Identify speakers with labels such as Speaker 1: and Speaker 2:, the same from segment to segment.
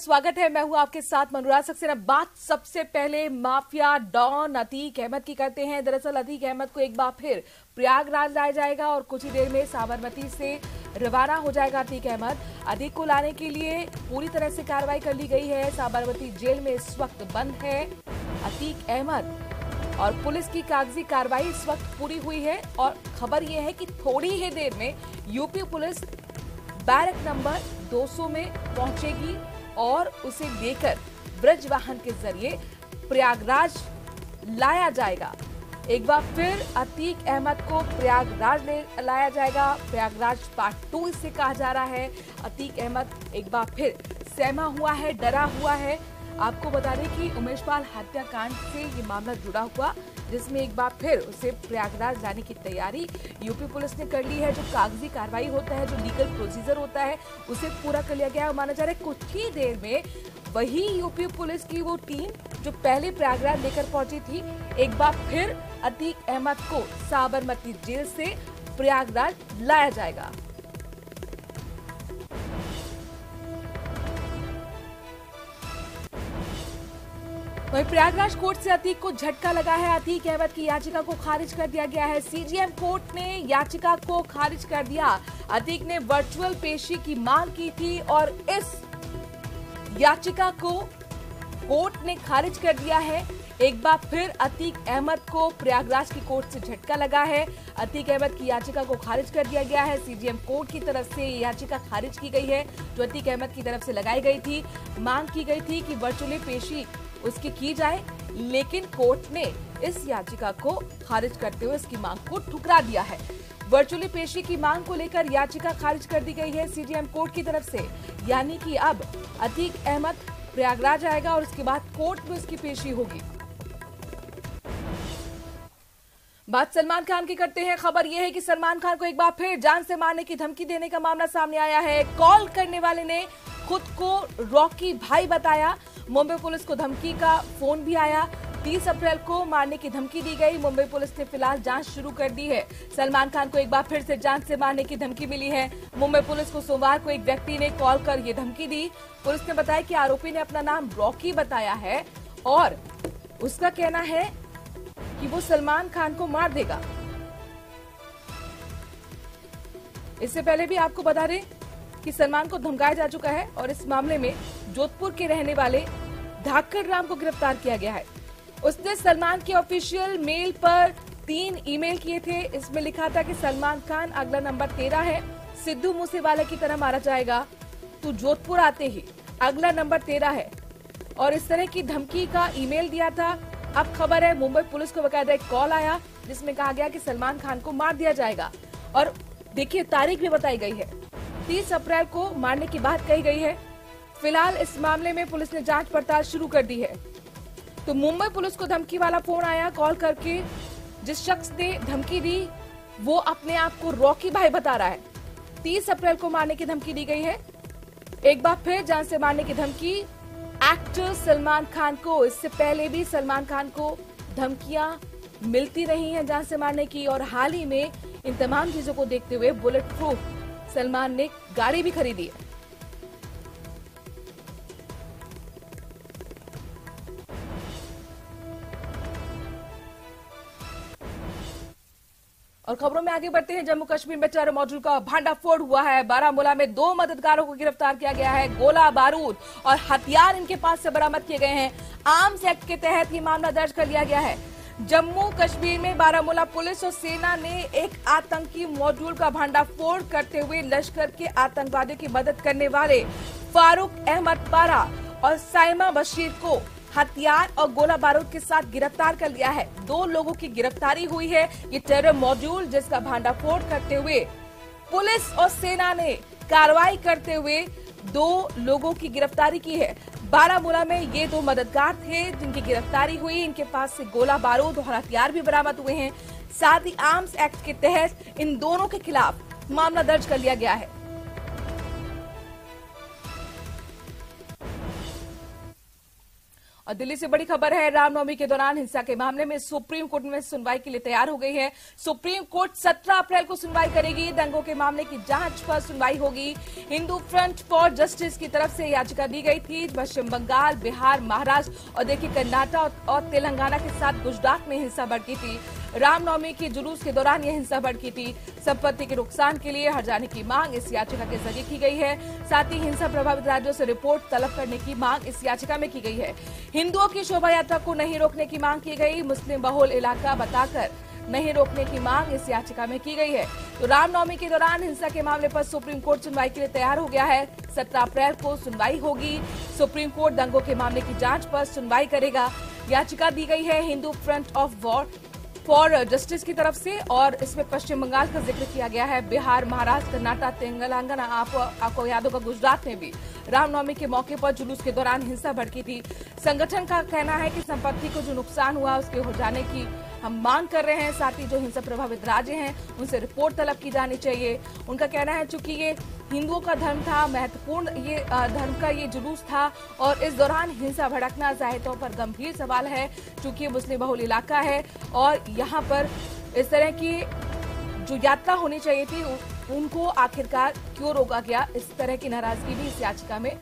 Speaker 1: स्वागत है। मैं हूं आपके साथ मनोराज सक्सेना। बात सबसे पहले माफिया डॉन अतीक अहमद की करते हैं। दरअसल अतीक अहमद को एक बार फिर प्रयागराज लाया जाएगा और कुछ ही देर में साबरमती से रवाना हो जाएगा अतीक अहमद। अतीक को लाने के लिए पूरी तरह से कार्रवाई कर ली गई है। साबरमती जेल में इस वक्त बंद है अतीक अहमद और पुलिस की कागजी कार्रवाई इस वक्त पूरी हुई है। और खबर यह है कि थोड़ी ही देर में यूपी पुलिस बैरक नंबर 200 में पहुंचेगी और उसे लेकर ब्रज वाहन के जरिए प्रयागराज लाया जाएगा। एक बार फिर अतीक अहमद को प्रयागराज लाया जाएगा। प्रयागराज पार्ट 2 इसे कहा जा रहा है। अतीक अहमद एक बार फिर सहमा हुआ है, डरा हुआ है। आपको बता दें कि उमेश पाल हत्याकांड से ये मामला जुड़ा हुआ, जिसमें एक बार फिर उसे प्रयागराज लाने की तैयारी यूपी पुलिस ने कर ली है। जो कागजी कार्रवाई होता है, जो लीगल प्रोसीजर होता है, उसे पूरा कर लिया गया है। माना जा रहा है कुछ ही देर में वही यूपी पुलिस की वो टीम जो पहले प्रयागराज लेकर पहुंची थी, एक बार फिर अतीक अहमद को साबरमती जेल से प्रयागराज लाया जाएगा। वहीं प्रयागराज कोर्ट से अतीक को झटका लगा है। अतीक अहमद की याचिका को खारिज कर दिया गया है। सीजेएम कोर्ट ने याचिका को खारिज कर दिया। अतीक ने वर्चुअल पेशी की मांग की थी और इस याचिका को कोर्ट ने खारिज कर दिया है। एक बार फिर अतीक अहमद को प्रयागराज की कोर्ट से झटका लगा है। अतीक अहमद की याचिका को खारिज कर दिया गया है। सीजेएम कोर्ट की तरफ से याचिका खारिज की गई है जो अतीक अहमद की तरफ से लगाई गई थी। मांग की गई थी कि वर्चुअली पेशी उसकी की जाए, लेकिन कोर्ट ने इस याचिका को खारिज करते हुए इसकी मांग को ठुकरा दिया है। वर्चुअली पेशी की मांग को लेकर याचिका खारिज कर दी गई है सीजेएम कोर्ट की तरफ से। यानी कि अब अतीक अहमद प्रयागराज आएगा और उसके बाद कोर्ट में उसकी पेशी होगी। बात सलमान खान की करते हैं। खबर यह है कि सलमान खान को एक बार फिर जान से मारने की धमकी देने का मामला सामने आया है। कॉल करने वाले ने खुद को रॉकी भाई बताया। मुंबई पुलिस को धमकी का फोन भी आया। 30 अप्रैल को मारने की धमकी दी गई। मुंबई पुलिस ने फिलहाल जांच शुरू कर दी है। सलमान खान को एक बार फिर से जान से मारने की धमकी मिली है। मुंबई पुलिस को सोमवार को एक व्यक्ति ने कॉल कर ये धमकी दी। पुलिस ने बताया कि आरोपी ने अपना नाम रॉकी बताया है और उसका कहना है कि वो सलमान खान को मार देगा। इससे पहले भी आपको बता दें कि सलमान को धमकाया जा चुका है और इस मामले में जोधपुर के रहने वाले धाकड़ राम को गिरफ्तार किया गया है। उसने सलमान के ऑफिशियल मेल पर 3 ईमेल किए थे। इसमें लिखा था कि सलमान खान अगला नंबर 13 है, सिद्धू मूसेवाला की तरह मारा जाएगा, तू जोधपुर आते ही अगला नंबर 13 है, और इस तरह की धमकी का ईमेल दिया था। अब खबर है मुंबई पुलिस को बकायदा एक कॉल आया जिसमें कहा गया कि सलमान खान को मार दिया जाएगा और देखिए तारीख भी बताई गई है, 30 अप्रैल को मारने की बात कही गई है। फिलहाल इस मामले में पुलिस ने जांच पड़ताल शुरू कर दी है। तो मुंबई पुलिस को धमकी वाला फोन आया कॉल करके। जिस शख्स ने धमकी दी वो अपने आप को रॉकी भाई बता रहा है। 30 अप्रैल को मारने की धमकी दी गई है। एक बार फिर जान से मारने की धमकी एक्टर सलमान खान को। इससे पहले भी सलमान खान को धमकियां मिलती रही हैं जान से मारने की, और हाल ही में इन तमाम चीजों को देखते हुए बुलेट प्रूफ सलमान ने गाड़ी भी खरीदी है। और खबरों में आगे बढ़ते हैं। जम्मू कश्मीर में टेरर मॉड्यूल का भांडाफोड़ हुआ है। बारामूला में 2 मददगारों को गिरफ्तार किया गया है। गोला बारूद और हथियार इनके पास से बरामद किए गए हैं। आर्म्स एक्ट के तहत ये मामला दर्ज कर लिया गया है। जम्मू कश्मीर में बारामूला पुलिस और सेना ने एक आतंकी मॉड्यूल का भांडाफोड़ करते हुए लश्कर के आतंकवादियों की मदद करने वाले फारूक अहमद पारा और साइमा बशीर को हथियार और गोला बारूद के साथ गिरफ्तार कर लिया है। 2 लोगों की गिरफ्तारी हुई है। ये टेरर मॉड्यूल जिसका भांडाफोड़ करते हुए पुलिस और सेना ने कार्रवाई करते हुए 2 लोगों की गिरफ्तारी की है। बारामूला में ये 2 मददगार थे जिनकी गिरफ्तारी हुई। इनके पास से गोला बारूद और हथियार भी बरामद हुए हैं। साथ ही आर्म्स एक्ट के तहत इन दोनों के खिलाफ मामला दर्ज कर लिया गया है। और दिल्ली से बड़ी खबर है, रामनवमी के दौरान हिंसा के मामले में सुप्रीम कोर्ट में सुनवाई के लिए तैयार हो गई है। सुप्रीम कोर्ट 17 अप्रैल को सुनवाई करेगी। दंगों के मामले की जांच पर सुनवाई होगी। हिंदू फ्रंट फॉर जस्टिस की तरफ से याचिका दी गई थी। पश्चिम बंगाल, बिहार, महाराष्ट्र और देखिए कर्नाटक और तेलंगाना के साथ गुजरात में हिंसा भड़की थी। रामनवमी के जुलूस के दौरान यह हिंसा भड़की थी। संपत्ति के नुकसान के लिए हर्जाने की मांग इस याचिका के जरिए की गई है। साथ ही हिंसा प्रभावित राज्यों से रिपोर्ट तलब करने की मांग इस याचिका में की गई है। हिंदुओं की शोभा यात्रा को नहीं रोकने की मांग की गई। मुस्लिम बहुल इलाका बताकर नहीं रोकने की मांग इस याचिका में की गई है। तो रामनवमी के दौरान हिंसा के मामले पर सुप्रीम कोर्ट सुनवाई के लिए तैयार हो गया है। 17 अप्रैल को सुनवाई होगी। सुप्रीम कोर्ट दंगों के मामले की जांच पर सुनवाई करेगा। याचिका दी गई है हिंदू फ्रंट फॉर जस्टिस की तरफ से और इसमें पश्चिम बंगाल का जिक्र किया गया है। बिहार, महाराष्ट्र, कर्नाटक, तेलंगाना, आपको याद होगा गुजरात में भी रामनवमी के मौके पर जुलूस के दौरान हिंसा भड़की थी। संगठन का कहना है कि संपत्ति को जो नुकसान हुआ उसके हो जाने की हम मांग कर रहे हैं। साथ ही जो हिंसा प्रभावित राज्य हैं उनसे रिपोर्ट तलब की जानी चाहिए। उनका कहना है चूंकि ये हिंदुओं का धर्म था, महत्वपूर्ण ये धर्म का ये जुलूस था और इस दौरान हिंसा भड़कना जाहिर तौर पर गंभीर सवाल है, चूंकि मुस्लिम बहुल इलाका है और यहाँ पर इस तरह की जो यात्रा होनी चाहिए थी उनको आखिरकार क्यों रोका गया, इस तरह की नाराजगी भी इस याचिका में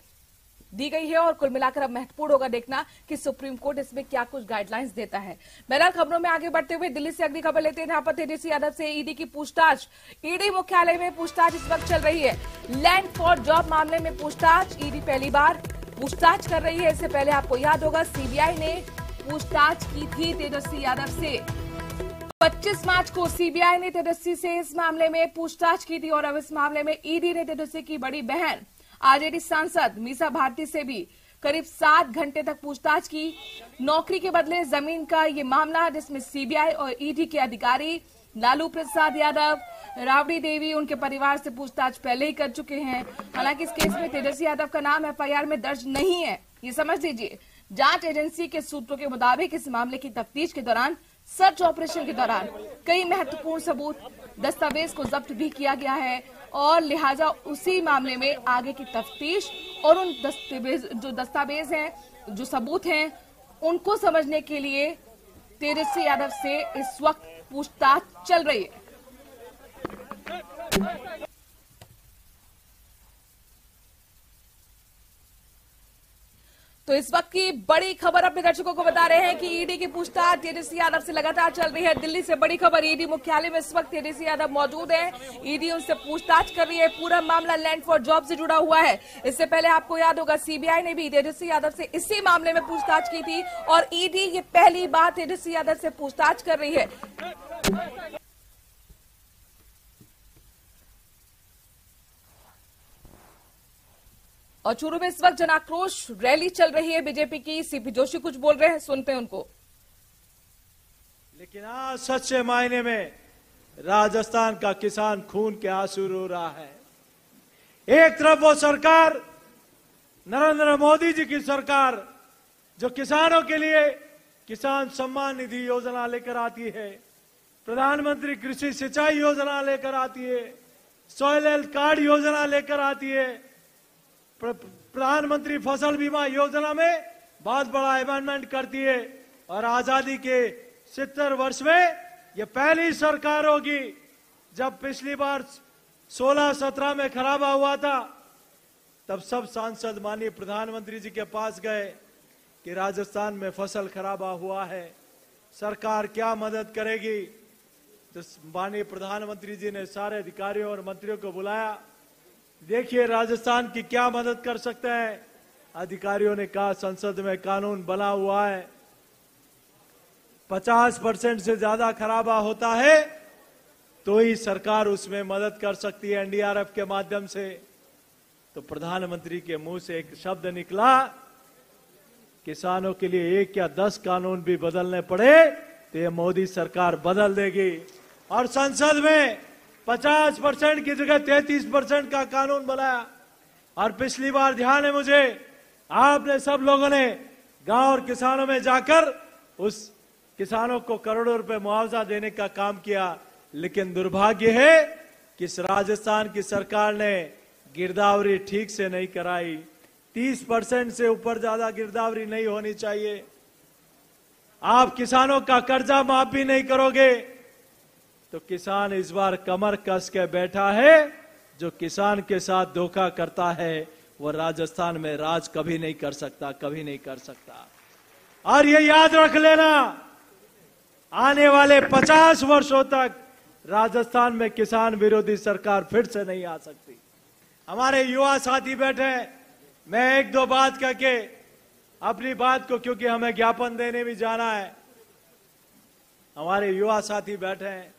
Speaker 1: दी गई है। और कुल मिलाकर अब महत्वपूर्ण होगा देखना कि सुप्रीम कोर्ट इसमें क्या कुछ गाइडलाइंस देता है। बहरहाल खबरों में आगे बढ़ते हुए दिल्ली से अगली खबर लेते हैं, जहां पर तेजस्वी यादव से ईडी की पूछताछ। ईडी मुख्यालय में पूछताछ इस वक्त चल रही है। लैंड फॉर जॉब मामले में पूछताछ, ईडी पहली बार पूछताछ कर रही है। इससे पहले आपको याद होगा सीबीआई ने पूछताछ की थी तेजस्वी यादव से। 25 मार्च को सीबीआई ने तेजस्वी से इस मामले में पूछताछ की थी और अब इस मामले में ईडी ने तेजस्वी की बड़ी बहन आरजेडी सांसद मीसा भारती से भी करीब 7 घंटे तक पूछताछ की। नौकरी के बदले जमीन का ये मामला, जिसमें सीबीआई और ईडी के अधिकारी लालू प्रसाद यादव, राबड़ी देवी उनके परिवार से पूछताछ पहले ही कर चुके हैं। हालांकि इस केस में तेजस्वी यादव का नाम एफआईआर में दर्ज नहीं है, ये समझ लीजिए। जांच एजेंसी के सूत्रों के मुताबिक इस मामले की तफ्तीश के दौरान, सर्च ऑपरेशन के दौरान कई महत्वपूर्ण सबूत, दस्तावेज को जब्त भी किया गया है और लिहाजा उसी मामले में आगे की तफ्तीश और उन दस्तावेज हैं, जो सबूत हैं, उनको समझने के लिए तेजस्वी यादव से इस वक्त पूछताछ चल रही है। तो इस वक्त की बड़ी खबर अपने दर्शकों को बता रहे हैं कि ईडी की पूछताछ तेजस्वी यादव से लगातार चल रही है। दिल्ली से बड़ी खबर, ईडी मुख्यालय में इस वक्त तेजस्वी यादव मौजूद हैं। ईडी उनसे पूछताछ कर रही है। पूरा मामला लैंड फॉर जॉब से जुड़ा हुआ है। इससे पहले आपको याद होगा सीबीआई ने भी तेजस्वी यादव से इसी मामले में पूछताछ की थी और ईडी ये पहली बार तेजस्वी यादव से पूछताछ कर रही है। और चूरू में इस वक्त जनाक्रोश रैली चल रही है बीजेपी की। सीपी जोशी कुछ बोल रहे हैं, सुनते हैं उनको।
Speaker 2: लेकिन आज सच्चे मायने में राजस्थान का किसान खून के आंसू रो रहा है। एक तरफ वो सरकार, नरेंद्र मोदी जी की सरकार, जो किसानों के लिए किसान सम्मान निधि योजना लेकर आती है, प्रधानमंत्री कृषि सिंचाई योजना लेकर आती है, सॉइल हेल्थ कार्ड योजना लेकर आती है, प्रधानमंत्री फसल बीमा योजना में बहुत बड़ा अमेंडमेंट करती है और आजादी के 70 वर्ष में ये पहली सरकार होगी। जब पिछली बार 16-17 में खराबा हुआ था तब सब सांसद माननीय प्रधानमंत्री जी के पास गए कि राजस्थान में फसल खराबा हुआ है, सरकार क्या मदद करेगी। तो माननीय प्रधानमंत्री जी ने सारे अधिकारियों और मंत्रियों को बुलाया, देखिए राजस्थान की क्या मदद कर सकते हैं। अधिकारियों ने कहा संसद में कानून बना हुआ है, 50% से ज्यादा खराबा होता है तो ही सरकार उसमें मदद कर सकती है एनडीआरएफ के माध्यम से। तो प्रधानमंत्री के मुंह से एक शब्द निकला, किसानों के लिए 1 या 10 कानून भी बदलने पड़े तो ये मोदी सरकार बदल देगी। और संसद में 50% की जगह 33% का कानून बनाया। और पिछली बार ध्यान है मुझे, आपने सब लोगों ने गांव और किसानों में जाकर उस किसानों को करोड़ों रुपए मुआवजा देने का काम किया। लेकिन दुर्भाग्य है कि इस राजस्थान की सरकार ने गिरदावरी ठीक से नहीं कराई, 30% से ऊपर ज्यादा गिरदावरी नहीं होनी चाहिए। आप किसानों का कर्जा माफ भी नहीं करोगे तो किसान इस बार कमर कस के बैठा है। जो किसान के साथ धोखा करता है वो राजस्थान में राज कभी नहीं कर सकता, कभी नहीं कर सकता। और ये याद रख लेना, आने वाले 50 वर्षों तक राजस्थान में किसान विरोधी सरकार फिर से नहीं आ सकती। हमारे युवा साथी बैठे हैं, मैं एक दो बात करके अपनी बात को, क्योंकि हमें ज्ञापन देने भी जाना है। हमारे युवा साथी बैठे हैं,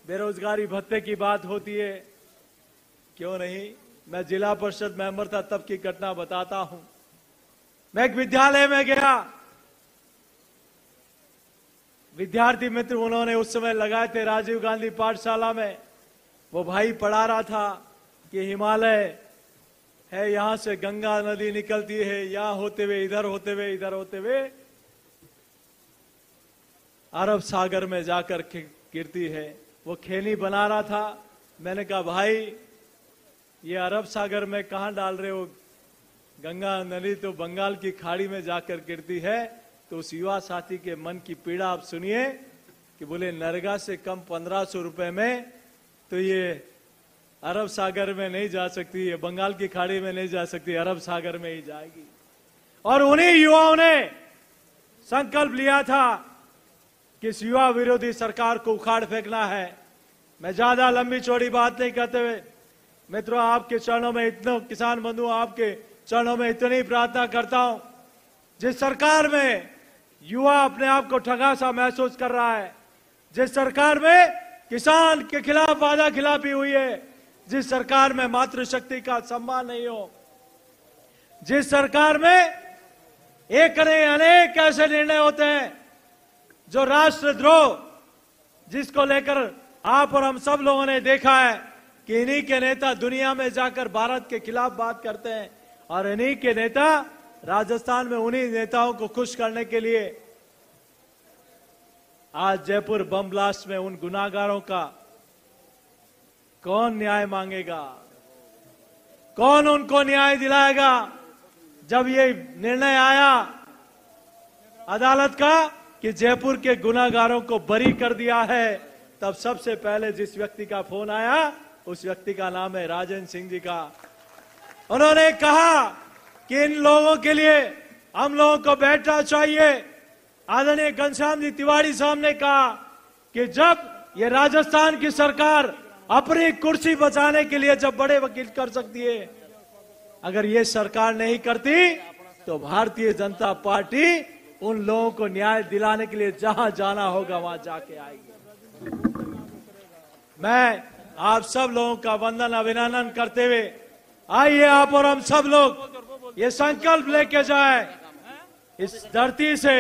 Speaker 2: बेरोजगारी भत्ते की बात होती है, क्यों नहीं। मैं जिला परिषद मेंबर था तब की घटना बताता हूं। मैं एक विद्यालय में गया, विद्यार्थी मित्र उन्होंने उस समय लगाए थे राजीव गांधी पाठशाला में। वो भाई पढ़ा रहा था कि हिमालय है, यहां से गंगा नदी निकलती है, यहां होते हुए इधर होते हुए इधर होते हुए अरब सागर में जाकर गिरती है। वो खेनी बना रहा था। मैंने कहा भाई ये अरब सागर में कहां डाल रहे हो, गंगा नदी तो बंगाल की खाड़ी में जाकर गिरती है। तो उस युवा साथी के मन की पीड़ा आप सुनिए कि बोले नरेगा से कम 1500 रुपए में तो ये अरब सागर में नहीं जा सकती, ये बंगाल की खाड़ी में नहीं जा सकती, अरब सागर में ही जाएगी। और उन्हीं युवाओं ने संकल्प लिया था कि इस युवा विरोधी सरकार को उखाड़ फेंकना है। मैं ज्यादा लंबी चौड़ी बात नहीं करते हुए मित्रों, आपके चरणों में इतने, किसान बंधु आपके चरणों में इतनी प्रार्थना करता हूं, जिस सरकार में युवा अपने आप को ठगा सा महसूस कर रहा है, जिस सरकार में किसान के खिलाफ वादा खिलाफी हुई है, जिस सरकार में मातृशक्ति का सम्मान नहीं हो, जिस सरकार में एक नहीं अनेक ऐसे निर्णय होते हैं जो राष्ट्रद्रोह, जिसको लेकर आप और हम सब लोगों ने देखा है कि इन्हीं के नेता दुनिया में जाकर भारत के खिलाफ बात करते हैं और इन्हीं के नेता राजस्थान में उन्हीं नेताओं को खुश करने के लिए आज जयपुर बम ब्लास्ट में उन गुनाहगारों का कौन न्याय मांगेगा, कौन उनको न्याय दिलाएगा। जब ये निर्णय आया अदालत का कि जयपुर के गुनाहगारों को बरी कर दिया है, तब सबसे पहले जिस व्यक्ति का फोन आया उस व्यक्ति का नाम है राजेंद्र सिंह जी का। उन्होंने कहा कि इन लोगों के लिए हम लोगों को बैठना चाहिए। आदरणीय घनश्याम जी तिवारी साहब ने कहा कि जब ये राजस्थान की सरकार अपनी कुर्सी बचाने के लिए जब बड़े वकील कर सकती है, अगर ये सरकार नहीं करती तो भारतीय जनता पार्टी उन लोगों को न्याय दिलाने के लिए जहां जाना होगा वहां जाके आएगी। मैं आप सब लोगों का वंदन अभिनंदन करते हुए आइए आप और हम सब लोग ये संकल्प लेके जाएं इस धरती से।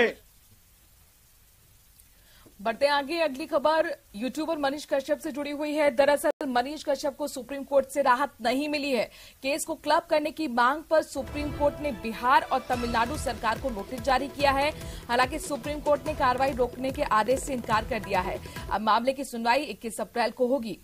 Speaker 1: बढ़ते आगे, अगली खबर यूट्यूबर मनीष कश्यप से जुड़ी हुई है। दरअसल मनीष कश्यप को सुप्रीम कोर्ट से राहत नहीं मिली है। केस को क्लब करने की मांग पर सुप्रीम कोर्ट ने बिहार और तमिलनाडु सरकार को नोटिस जारी किया है। हालांकि सुप्रीम कोर्ट ने कार्रवाई रोकने के आदेश से इनकार कर दिया है। अब मामले की सुनवाई 21 अप्रैल को होगी।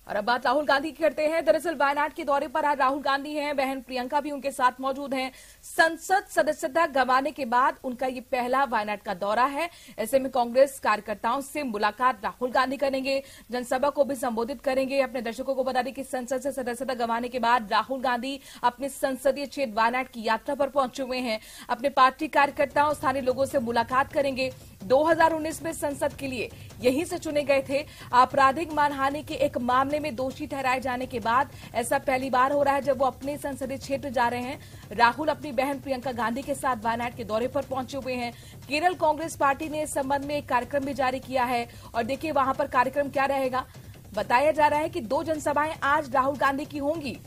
Speaker 1: और अब बात राहुल गांधी की करते हैं। दरअसल वायनाड के दौरे पर आज राहुल गांधी हैं, बहन प्रियंका भी उनके साथ मौजूद हैं। संसद सदस्यता गंवाने के बाद उनका ये पहला वायनाड का दौरा है। ऐसे में कांग्रेस कार्यकर्ताओं से मुलाकात राहुल गांधी करेंगे, जनसभा को भी संबोधित करेंगे। अपने दर्शकों को बता दें कि संसद से सदस्यता गंवाने के बाद राहुल गांधी अपने संसदीय क्षेत्र वायनाड की यात्रा पर पहुंचे हुए हैं। अपने पार्टी कार्यकर्ताओं, स्थानीय लोगों से मुलाकात करेंगे। 2019 में संसद के लिए यहीं से चुने गए थे। आपराधिक मानहानि के एक मामले में दोषी ठहराए जाने के बाद ऐसा पहली बार हो रहा है जब वो अपने संसदीय क्षेत्र जा रहे हैं। राहुल अपनी बहन प्रियंका गांधी के साथ वायनाड के दौरे पर पहुंचे हुए हैं। केरल कांग्रेस पार्टी ने इस संबंध में एक कार्यक्रम भी जारी किया है और देखिए वहां पर कार्यक्रम क्या रहेगा। बताया जा रहा है कि 2 जनसभाएं आज राहुल गांधी की होंगी।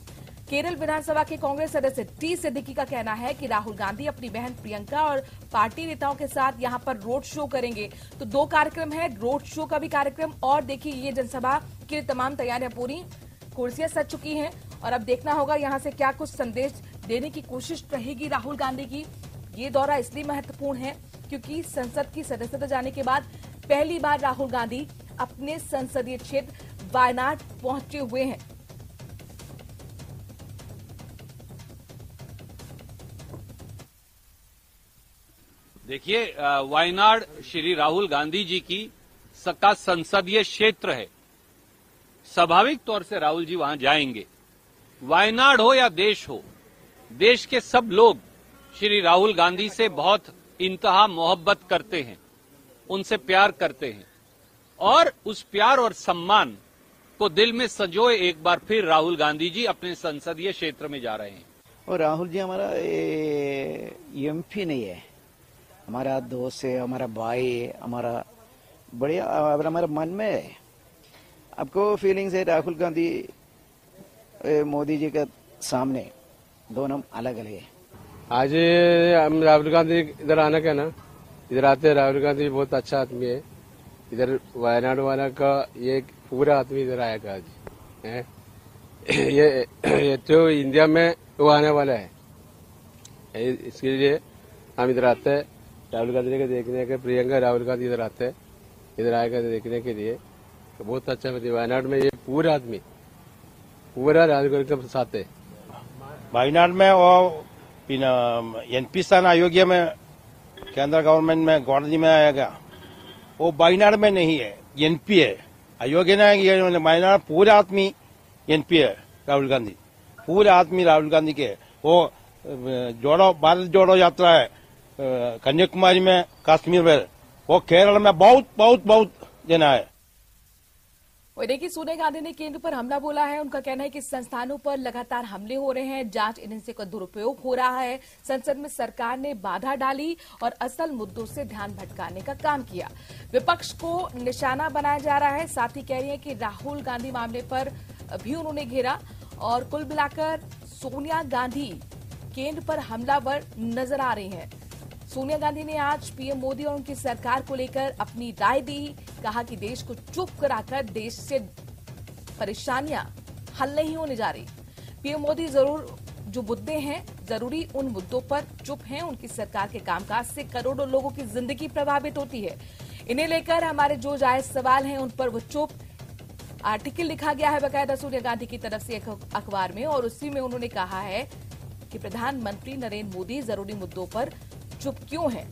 Speaker 1: केरल विधानसभा के कांग्रेस सदस्य टी सिद्दीकी का कहना है कि राहुल गांधी अपनी बहन प्रियंका और पार्टी नेताओं के साथ यहां पर रोड शो करेंगे। तो 2 कार्यक्रम है, रोड शो का भी कार्यक्रम और देखिए ये जनसभा के लिए तमाम तैयारियां पूरी, कुर्सियां सज चुकी हैं और अब देखना होगा यहां से क्या कुछ संदेश देने की कोशिश रहेगी राहुल गांधी की। ये दौरा इसलिए महत्वपूर्ण है क्योंकि संसद की सदस्यता जाने के बाद पहली बार राहुल गांधी अपने संसदीय क्षेत्र वायनाड पहुंचे हुए हैं।
Speaker 3: देखिए, वायनाड श्री राहुल गांधी जी की का संसदीय क्षेत्र है। स्वाभाविक तौर से राहुल जी वहां जाएंगे। वायनाड हो या देश हो, देश के सब लोग श्री राहुल गांधी से बहुत इंतहा मोहब्बत करते हैं, उनसे प्यार करते हैं और उस प्यार और सम्मान को दिल में संजोए एक बार फिर राहुल गांधी जी अपने संसदीय क्षेत्र में जा रहे हैं।
Speaker 4: और राहुल जी हमारा एमपी नहीं है, हमारा दोस्त है, हमारा भाई है, हमारा बढ़िया, हमारा मन में है। आपको फीलिंग्स है राहुल गांधी मोदी जी के सामने दोनों अलग अलग है।
Speaker 5: आज हम राहुल गांधी इधर आना क्या ना, इधर आते हैं। राहुल गांधी बहुत अच्छा आदमी है। इधर वायनाड वाला का ये पूरा आदमी इधर आएगा आज है। ये तो इंडिया में वो आने वाला है, इसके लिए हम इधर आते हैं राहुल गांधी को देखने के। प्रियंका राहुल गांधी इधर आते हैं, इधर आएगा देखने के लिए। तो बहुत अच्छा वायनाड में ये पूरा आदमी पूरा राहुल गांधी के साथ है।
Speaker 6: वायनाड में वो एनपी स्थान अयोध्या में केंद्र गवर्नमेंट में गांधी में आएगा। वो वायनाड में नहीं है, एनपी है। अयोध्या ने वायनाड पूरा आदमी एनपी है राहुल गांधी, पूरे आदमी राहुल गांधी के। वो जोड़ो भारत जोड़ो यात्रा है कन्याकुमारी में, कश्मीर में, वो केरल में बहुत बहुत बहुत जना है।
Speaker 1: और देखिए, सोनिया गांधी ने केंद्र पर हमला बोला है। उनका कहना है कि संस्थानों पर लगातार हमले हो रहे हैं, जांच एजेंसी का दुरुपयोग हो रहा है, संसद में सरकार ने बाधा डाली और असल मुद्दों से ध्यान भटकाने का काम किया। विपक्ष को निशाना बनाया जा रहा है। साथ ही कह रही है कि राहुल गांधी मामले पर भी उन्होंने घेरा और कुल मिलाकर सोनिया गांधी केंद्र पर हमलावर नजर आ रही हैं। सोनिया गांधी ने आज पीएम मोदी और उनकी सरकार को लेकर अपनी राय दी। कहा कि देश को चुप कराकर देश से परेशानियां हल नहीं होने जा रही। पीएम मोदी जरूर जो मुद्दे हैं, जरूरी उन मुद्दों पर चुप हैं। उनकी सरकार के कामकाज से करोड़ों लोगों की जिंदगी प्रभावित होती है। इन्हें लेकर हमारे जो जायज सवाल हैं उन पर वो चुप। आर्टिकल लिखा गया है बकायदा सोनिया गांधी की तरफ से अखबार में, और उसी में उन्होंने कहा है कि प्रधानमंत्री नरेंद्र मोदी जरूरी मुद्दों पर चुप क्यों है।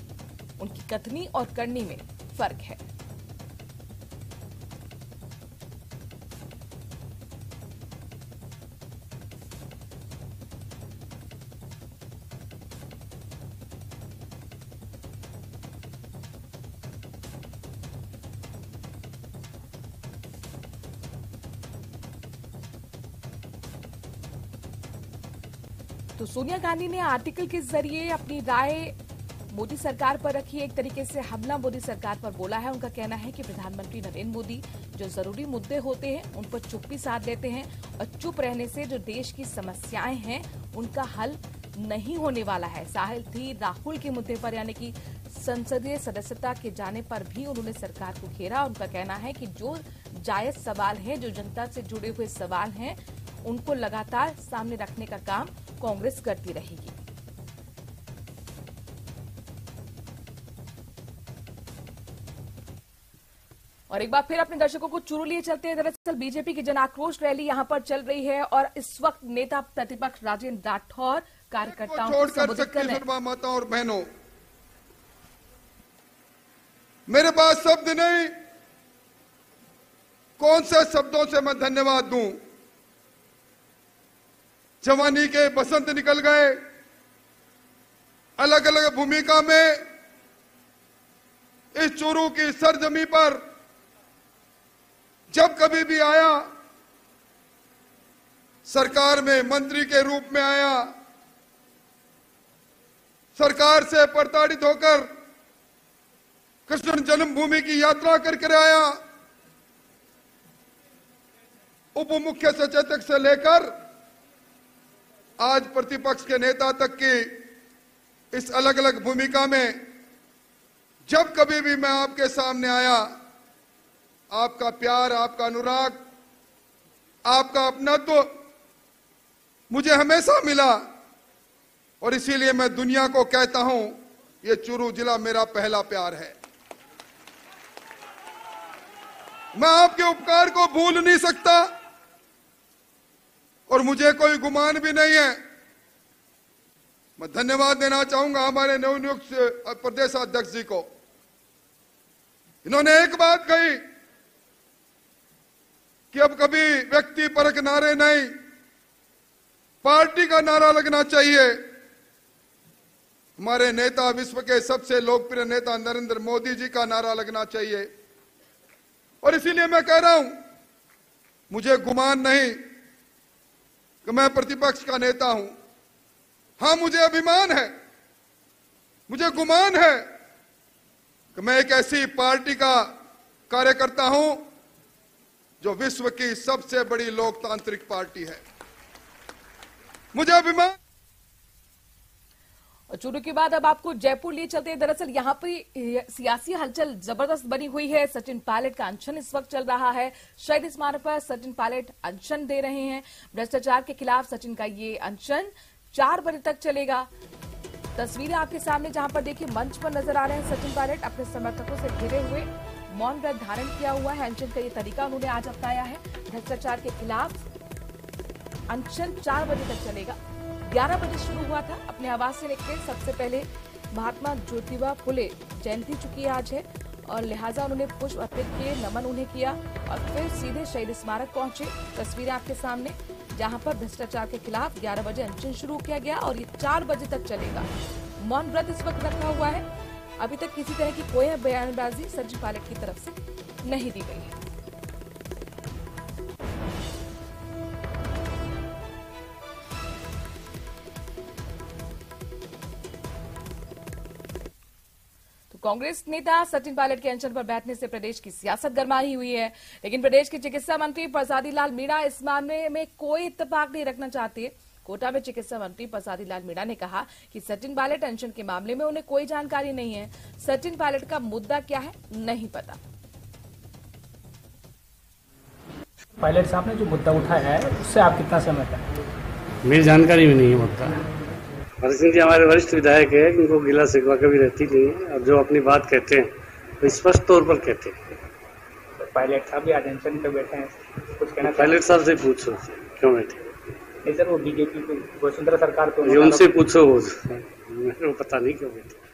Speaker 1: उनकी कथनी और करनी में फर्क है। तो सोनिया गांधी ने आर्टिकल के जरिए अपनी राय मोदी सरकार पर रखी। एक तरीके से हमला मोदी सरकार पर बोला है। उनका कहना है कि प्रधानमंत्री नरेंद्र मोदी जो जरूरी मुद्दे होते हैं उन पर चुप्पी साध लेते हैं और चुप रहने से जो देश की समस्याएं हैं उनका हल नहीं होने वाला है। साथ ही राहुल के मुद्दे पर यानी कि संसदीय सदस्यता के जाने पर भी उन्होंने सरकार को घेरा। उनका कहना है कि जो जायज सवाल है, जो जनता से जुड़े हुए सवाल हैं, उनको लगातार सामने रखने का काम कांग्रेस करती रहेगी। और एक बार फिर अपने दर्शकों को चुरू लिए चलते हैं। दरअसल बीजेपी की जन आक्रोश रैली यहां पर चल रही है और इस वक्त नेता प्रतिपक्ष राजेंद्र राठौर कार्यकर्ताओं को संबोधित कर रहे हैं।
Speaker 7: माताओं और बहनों, मेरे पास शब्द नहीं, कौन से शब्दों से मैं धन्यवाद दूं। जवानी के बसंत निकल गए, अलग अलग भूमिका में इस चूरू की सरजमी पर जब कभी भी आया, सरकार में मंत्री के रूप में आया, सरकार से प्रताड़ित होकर कृष्ण जन्मभूमि की यात्रा करके आया, उप मुख्य सचेतक से लेकर आज प्रतिपक्ष के नेता तक की इस अलग अलग भूमिका में जब कभी भी मैं आपके सामने आया, आपका प्यार, आपका अनुराग, आपका अपनत्व मुझे हमेशा मिला। और इसीलिए मैं दुनिया को कहता हूं, ये चूरू जिला मेरा पहला प्यार है। मैं आपके उपकार को भूल नहीं सकता और मुझे कोई गुमान भी नहीं है। मैं धन्यवाद देना चाहूंगा हमारे नवनियुक्त प्रदेश अध्यक्ष जी को। इन्होंने एक बात कही कि अब कभी व्यक्ति परक नारे नहीं, पार्टी का नारा लगना चाहिए। हमारे नेता, विश्व के सबसे लोकप्रिय नेता नरेंद्र मोदी जी का नारा लगना चाहिए। और इसीलिए मैं कह रहा हूं, मुझे गुमान नहीं कि मैं प्रतिपक्ष का नेता हूं। हां, मुझे अभिमान है, मुझे गुमान है कि मैं एक ऐसी पार्टी का कार्यकर्ता हूं जो विश्व की सबसे बड़ी लोकतांत्रिक पार्टी है। मुझे अभिमान।
Speaker 1: और चूरू के बाद अब आपको जयपुर लिए चलते हैं। दरअसल यहाँ पर सियासी हलचल जबरदस्त बनी हुई है। सचिन पायलट का अनशन इस वक्त चल रहा है। शहीद स्मारक पर सचिन पायलट अनशन दे रहे हैं। भ्रष्टाचार के खिलाफ सचिन का ये अनशन 4 बजे तक चलेगा। तस्वीरें आपके सामने, जहां पर देखिए मंच पर नजर आ रहे हैं सचिन पायलट अपने समर्थकों से घिरे हुए, मौन व्रत धारण किया हुआ है। अनशन का ये तरीका उन्होंने आज अपनाया है। भ्रष्टाचार के खिलाफ अनशन 4 बजे तक चलेगा। 11 बजे शुरू हुआ था। अपने आवास से लेकर सबसे पहले महात्मा ज्योतिबा फुले जयंती चुकी आज है और लिहाजा उन्होंने पुष्प अर्पित किए, नमन उन्हें किया और फिर सीधे शहीद स्मारक पहुंचे। तस्वीरें आपके सामने, जहां पर भ्रष्टाचार के खिलाफ 11 बजे अनशन शुरू किया गया और ये 4 बजे तक चलेगा। मौन व्रत इस वक्त रखा हुआ है। अभी तक किसी तरह की कोई बयानबाजी सचिन पायलट की तरफ से नहीं दी गई है। कांग्रेस नेता सचिन पायलट के अनशन पर बैठने से प्रदेश की सियासत गरमाई हुई है, लेकिन प्रदेश के चिकित्सा मंत्री प्रसादी लाल मीणा इस मामले में कोई इत्तेफाक नहीं रखना चाहते। कोटा में चिकित्सा मंत्री प्रसादी लाल मीणा ने कहा कि सचिन पायलट अनशन के मामले में उन्हें कोई जानकारी नहीं है। सचिन पायलट का मुद्दा क्या है नहीं पता।
Speaker 8: पायलट साहब ने जो मुद्दा उठाया है उससे आप कितना सहमत हैं?
Speaker 5: मेरी जानकारी में नहीं है मुद्दा। हरि सिंह जी हमारे वरिष्ठ विधायक है, उनको गिला शिकवा कभी रहती नहीं है और जो अपनी बात कहते हैं तो स्पष्ट तौर पर कहते हैं।
Speaker 8: तो पायलट साहब भी अटेंशन पे बैठे हैं, कुछ कहना?
Speaker 5: पायलट साहब से पूछो क्यों बैठे।
Speaker 8: नहीं सर, वो बीजेपी वसुंधरा सरकार को
Speaker 5: उनसे पूछो, मेरे को पता नहीं क्यों बैठे।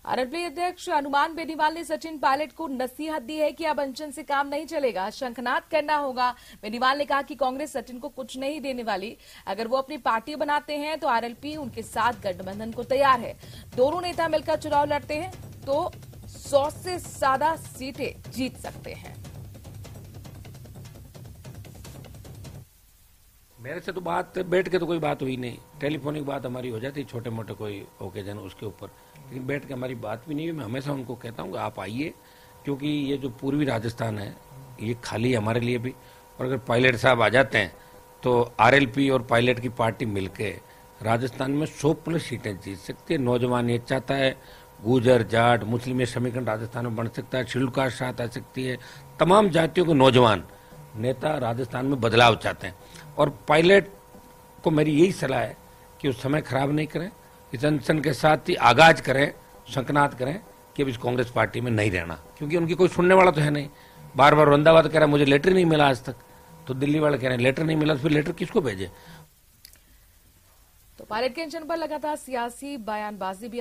Speaker 1: आरएलपी अध्यक्ष हनुमान बेनीवाल ने सचिन पायलट को नसीहत दी है कि अब अनशन से काम नहीं चलेगा, शंखनाद करना होगा। बेनीवाल ने कहा कि कांग्रेस सचिन को कुछ नहीं देने वाली। अगर वो अपनी पार्टी बनाते हैं तो आरएलपी उनके साथ गठबंधन को तैयार है। दोनों नेता मिलकर चुनाव लड़ते हैं तो 100 से ज्यादा सीटें जीत सकते हैं।
Speaker 9: मेरे से तो बात बैठ के तो कोई बात हुई नहीं, टेलीफोनिक बात हमारी हो जाती, छोटे मोटे कोई ओकेजन उसके ऊपर, लेकिन बैठ के हमारी बात भी नहीं हुई। मैं हमेशा उनको कहता हूँ कि आप आइए, क्योंकि ये जो पूर्वी राजस्थान है ये खाली है हमारे लिए भी, और अगर पायलट साहब आ जाते हैं तो आरएलपी और पायलट की पार्टी मिलके राजस्थान में 100+ सीटें जीत सकती है। नौजवान ये चाहता है, गुजर जाट मुस्लिम ये समीकरण राजस्थान में बन सकता है, शेड्यूल कास्ट साथ आ सकती है, तमाम जातियों के नौजवान नेता राजस्थान में बदलाव चाहते हैं। और पायलट को मेरी यही सलाह है कि उस समय खराब नहीं करें, इस अनशन के साथ ही आगाज करें, शंखनाद करें कि अब इस कांग्रेस पार्टी में नहीं रहना, क्योंकि उनकी कोई सुनने वाला तो है नहीं। बार बार वृंदावन कह रहा है मुझे लेटर नहीं मिला आज तक, तो दिल्ली वाले कह रहे हैं लेटर नहीं मिला, तो फिर लेटर किसको भेजे।
Speaker 1: तो पायलट के अनशन पर लगातार सियासी बयानबाजी भी